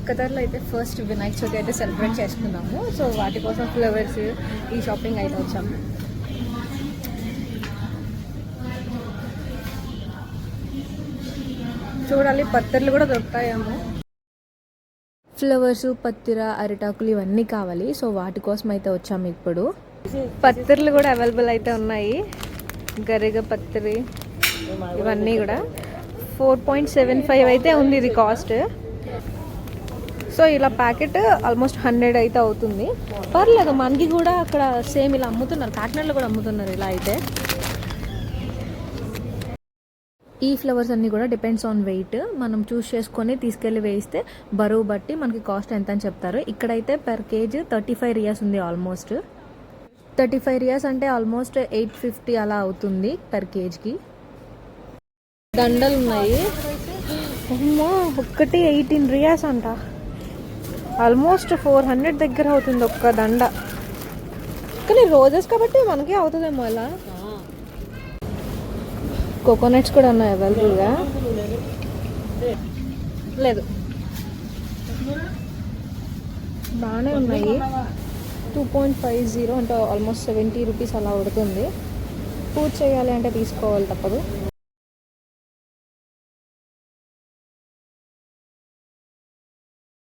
ఖతర్లో అయితే ఫస్ట్ వినాయక చవితి అయితే సెలబ్రేట్ చేసుకున్నాము. సో వాటి కోసం ఫ్లవర్స్ ఈ షాపింగ్ అయితే వచ్చాము. చూడాలి పత్తర్లు కూడా దొరుకుతాయేమో. ఫ్లవర్స్, పత్తిర, అరిటాకులు ఇవన్నీ కావాలి. సో వాటి కోసం అయితే వచ్చాము. ఇప్పుడు పత్తిర్లు కూడా అవైలబుల్ అయితే ఉన్నాయి. గరిగ పత్తిరి ఇవన్నీ కూడా 4.75 అయితే ఉంది ఇది కాస్ట్. సో ఇలా ప్యాకెట్ ఆల్మోస్ట్ 100 అయితే అవుతుంది. పర్లేదు, మనకి కూడా అక్కడ సేమ్ ఇలా అమ్ముతున్నారు. కాకినాడలో కూడా అమ్ముతున్నారు ఇలా అయితే. ఈ ఫ్లవర్స్ అన్నీ కూడా డిపెండ్స్ ఆన్ వెయిట్. మనం చూస్ చేసుకొని తీసుకెళ్ళి వేయిస్తే బరువు బట్టి మనకి కాస్ట్ ఎంత అని చెప్తారు. ఇక్కడైతే పర్ కేజీ 35 రియాస్ ఉంది. ఆల్మోస్ట్ 35 రియాస్ అంటే ఆల్మోస్ట్ 850 అలా అవుతుంది పర్ కేజీకి. దండలు ఉన్నాయి. అమ్మా, ఒక్కటి 18 రియాస్ అంట. ఆల్మోస్ట్ 400 దగ్గర అవుతుంది ఒక్క దండ. కానీ రోజెస్ కాబట్టి మనకి అవుతుందేమో అలా. కోకోనట్స్ కూడా ఉన్నాయి అవైలబుల్గా. లేదు, బాగానే ఉన్నాయి. 2.50 అంటే ఆల్మోస్ట్ 70 రూపీస్ అలా పడుతుంది. పూజ చేయాలి అంటే తీసుకోవాలి, తప్పదు.